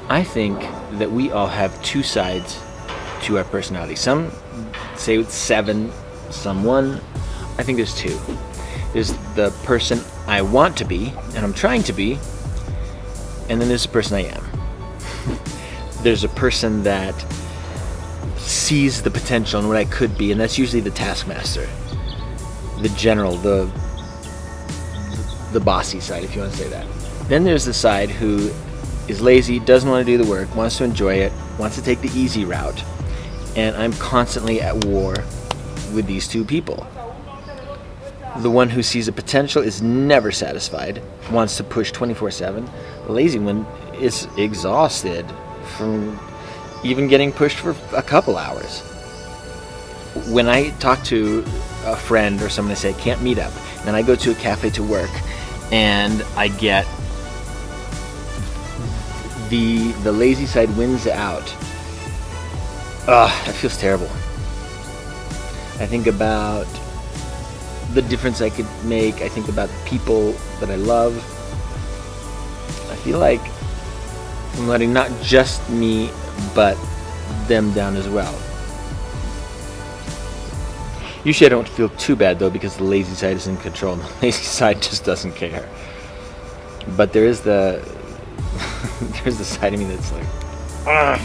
I think that we all have two sides to our personality. Some say it's 7, some 1. I think there's 2. There's the person I want to be, and I'm trying to be, and then there's the person I am. There's a person that sees the potential in what I could be, and that's usually the taskmaster, the general, the bossy side, if you want to say that. Then there's the side who is lazy, doesn't want to do the work, wants to enjoy it, wants to take the easy route, and I'm constantly at war with these two people. The one who sees a potential is never satisfied, wants to push 24/7. The lazy one is exhausted from even getting pushed for a couple hours. When I talk to a friend or someone, I say, can't meet up, then I go to a cafe to work, and I get the lazy side wins out. That feels terrible. I think about the difference I could make. I think about the people that I love. I feel like I'm letting not just me, but them down as well. Usually I don't feel too bad though, because the lazy side is in control. The lazy side just doesn't care. But there is there's the side of me that's like, ugh.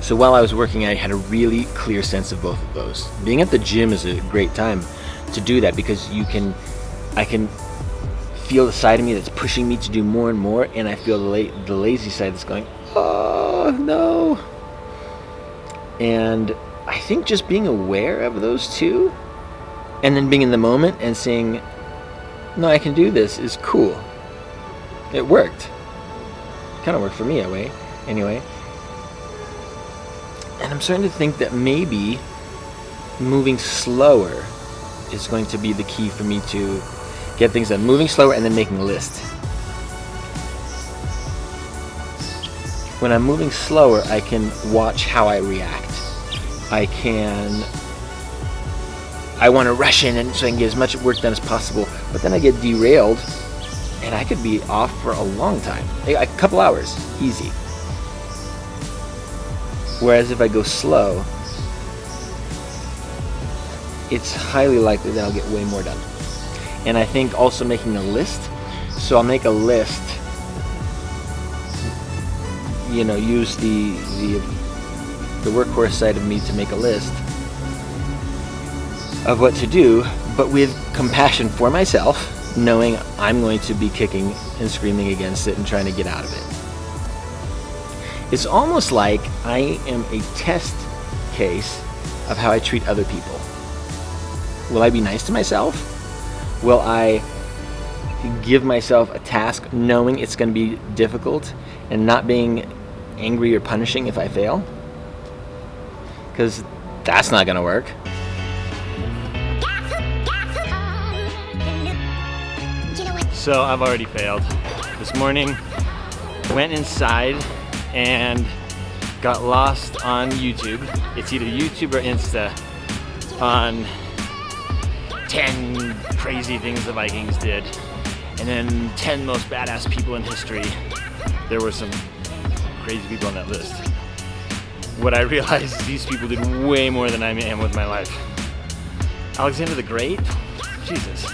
So while I was working, I had a really clear sense of both of those. Being at the gym is a great time to do that, because I can feel the side of me that's pushing me to do more and more, and I feel the lazy side that's going, oh no. And I think just being aware of those two, and then being in the moment and saying, no, I can do this, is cool. It worked. Kind of worked for me anyway. And I'm starting to think that maybe moving slower is going to be the key for me to get things done. Moving slower and then making a list. When I'm moving slower, I can watch how I react. I want to rush in and so I can get as much work done as possible, but then I get derailed and I could be off for a long time. A couple hours, easy. Whereas if I go slow, it's highly likely that I'll get way more done. And I think also making a list. So I'll make a list, use the workhorse side of me to make a list of what to do, but with compassion for myself, knowing I'm going to be kicking and screaming against it and trying to get out of it. It's almost like I am a test case of how I treat other people. Will I be nice to myself? Will I give myself a task knowing it's going to be difficult and not being angry or punishing if I fail? Because that's not going to work. So I've already failed. This morning, went inside and got lost on YouTube. It's either YouTube or Insta on 10 crazy things the Vikings did, and then 10 most badass people in history. There were some crazy people on that list. What I realized is these people did way more than I am with my life. Alexander the Great? Jesus.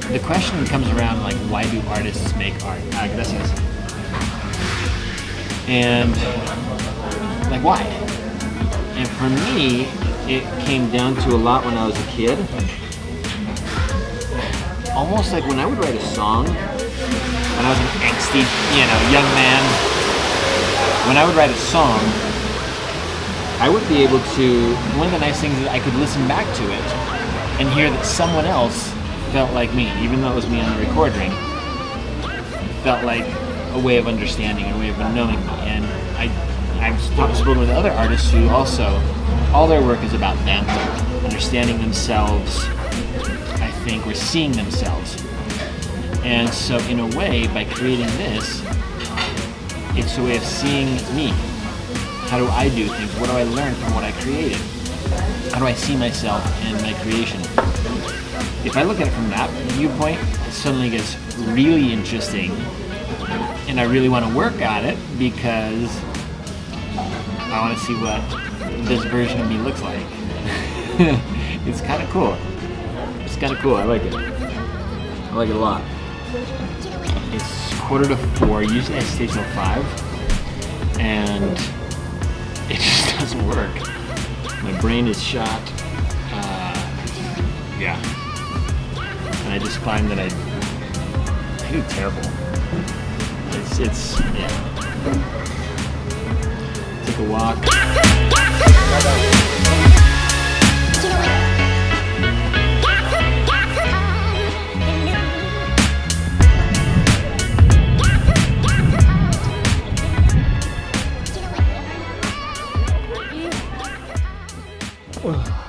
The question comes around like, why do artists make art? Gracias. And like, why? And for me, it came down to a lot when I was a kid. Almost like when I would write a song, when I was an angsty, young man, when I would write a song, I would be able to, one of the nice things is I could listen back to it and hear that someone else felt like me, even though it was me on the recording. It felt like a way of understanding, a way of knowing me. And I've spoken with other artists who also, all their work is about them, understanding themselves, I think, or seeing themselves. And so in a way, by creating this, it's a way of seeing me How do I do things? What do I learn from what I created? How do I see myself in my creation? If I look at it from that viewpoint, it suddenly gets really interesting, and I really want to work at it because I want to see what this version of me looks like. It's kind of cool. It's kind of cool. I like it. I like it a lot. It's 3:45. Usually I stay till 5, and it just doesn't work. My brain is shot. Yeah. And I just find that I do terrible. It's yeah. Take a walk. Ugh.